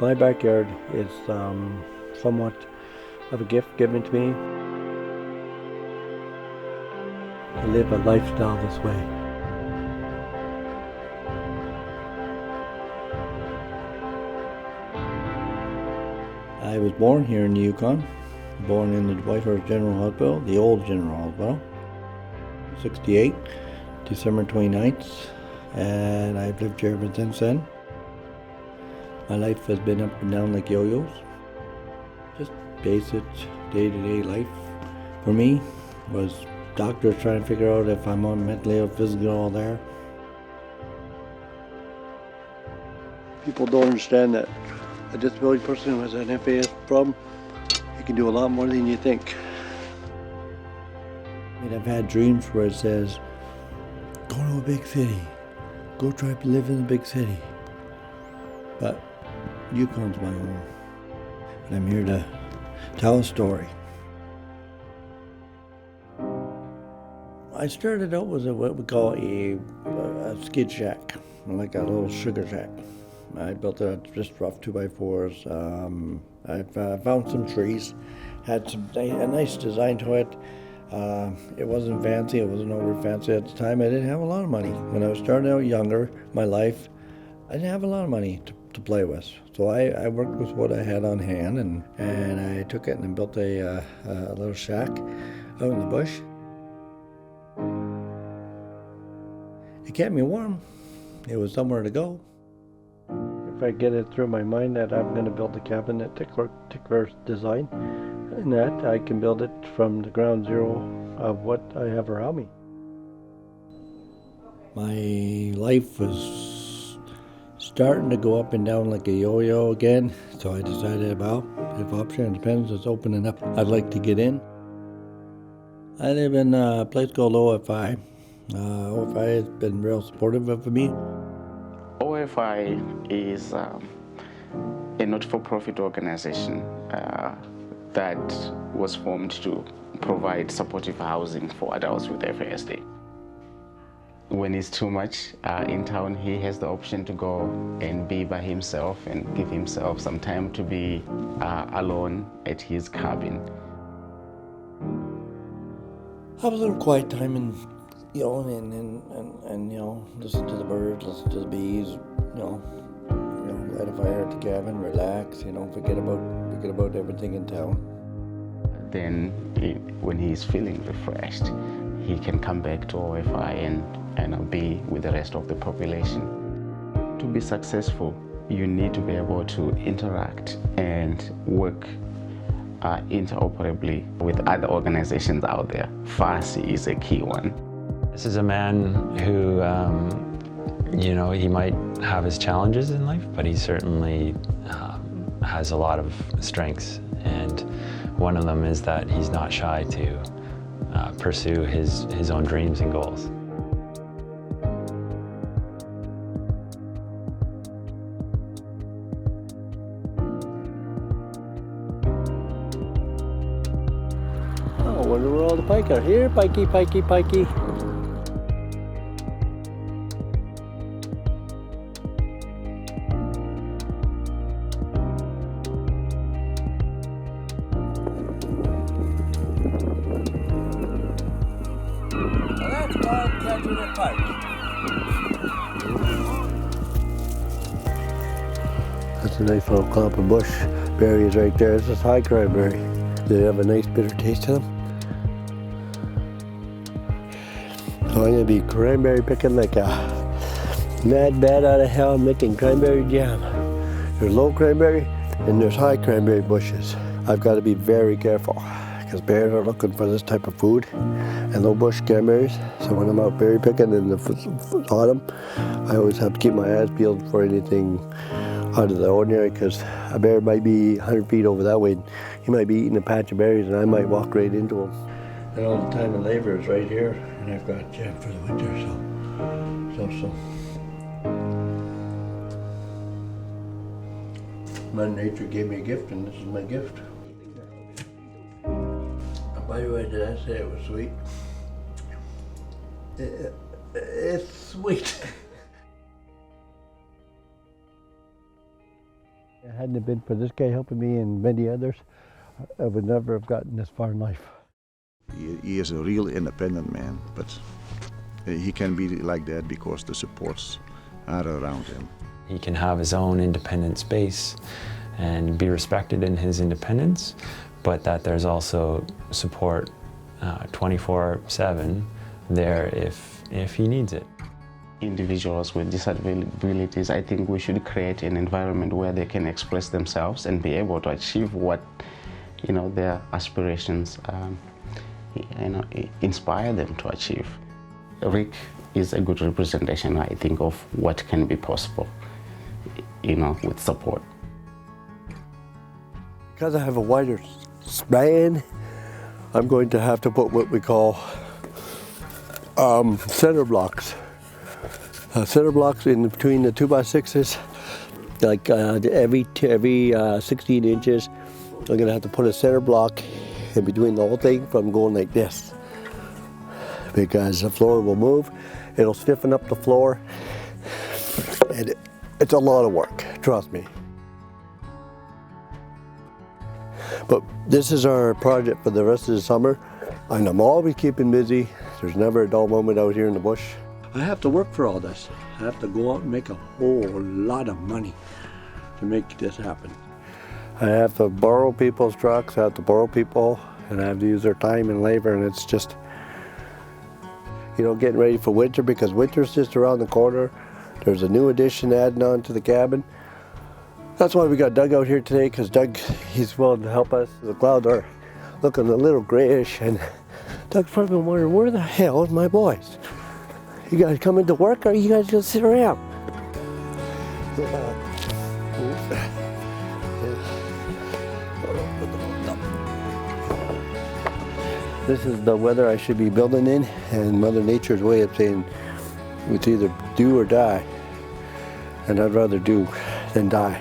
My backyard is somewhat of a gift given to me to live a lifestyle this way. I was born here in the Yukon, born in the Whitehorse General Hospital, the old General Hospital, 68, December 29th, and I've lived here ever since then. My life has been up and down like yo-yos. Just basic day-to-day life for me was doctors trying to figure out if I'm on mentally or physically all there. People don't understand that a disability person who has an FAS problem, you can do a lot more than you think. I've had dreams where it says, go to a big city, go try to live in a big city. But Yukon's my home, and I'm here to tell a story. I started out with what we call a skid shack, like a little sugar shack. I built just rough 2x4s. I found some trees, had a nice design to it. It wasn't fancy, it wasn't over fancy at the time. I didn't have a lot of money. When I was starting out younger, my life, I didn't have a lot of money to play with. So I worked with what I had on hand, and I took it and I built a little shack out in the bush. It kept me warm. It was somewhere to go. If I get it through my mind that I'm going to build a cabin at particular design, and that I can build it from the ground zero of what I have around me. My life was starting to go up and down like a yo-yo again, so I decided, well, if option depends, it's opening up. I'd like to get in. I live in a place called OFI. OFI has been real supportive of me. OFI is a not-for-profit organization that was formed to provide supportive housing for adults with FASD. When it's too much in town, he has the option to go and be by himself and give himself some time to be alone at his cabin. Have a little quiet time and listen to the birds, listen to the bees, light a fire at the cabin, relax, forget about everything in town. Then when he's feeling refreshed, he can come back to OFI and be with the rest of the population. To be successful, you need to be able to interact and work interoperably with other organizations out there. FASI is a key one. This is a man who, he might have his challenges in life, but he certainly has a lot of strengths. And one of them is that he's not shy to pursue his own dreams and goals. Oh, I wonder where all the pike are. Here, pikey, pikey, pikey. That's called catching a pike. That's a nice little clump of bush berries right there. This is high cranberry. They have a nice bitter taste to them. So I'm going to be cranberry picking like a mad bat out of hell, making cranberry jam. There's low cranberry and there's high cranberry bushes. I've got to be very careful because bears are looking for this type of food and low bush cranberries. So when I'm out berry picking in the autumn, I always have to keep my eyes peeled for anything out of the ordinary, because a bear might be 100 feet over that way. He might be eating a patch of berries and I might walk right into him. And all the time of labor is right here, and I've got jam for the winter, so. Mother Nature gave me a gift, and this is my gift. By the way, did I say it was sweet? It's sweet. Hadn't it been for this guy helping me and many others, I would never have gotten this far in life. He is a real independent man, but he can be like that because the supports are around him. He can have his own independent space and be respected in his independence, but that there's also support 24/7 there if he needs it. Individuals with disabilities, I think we should create an environment where they can express themselves and be able to achieve what, their aspirations, inspire them to achieve. Rick is a good representation, I think, of what can be possible, with support. Because I have a wider span, I'm going to have to put what we call center blocks. Center blocks in between the 2x6s, like every 16 inches. I'm going to have to put a center block in between the whole thing from going like this, because the floor will move. It'll stiffen up the floor, and it's a lot of work, trust me. But this is our project for the rest of the summer, and I'm always keeping busy. There's never a dull moment out here in the bush. I have to work for all this. I have to go out and make a whole lot of money to make this happen. I have to borrow people's trucks, I have to borrow people, and I have to use their time and labor, and it's just, getting ready for winter, because winter's just around the corner. There's a new addition adding on to the cabin. That's why we got Doug out here today, because Doug, he's willing to help us. The clouds are looking a little grayish, and Doug's probably wondering, where the hell is my boys? You guys coming to work, or are you guys gonna sit around? This is the weather I should be building in, and Mother Nature's way of saying it's either do or die. And I'd rather do than die.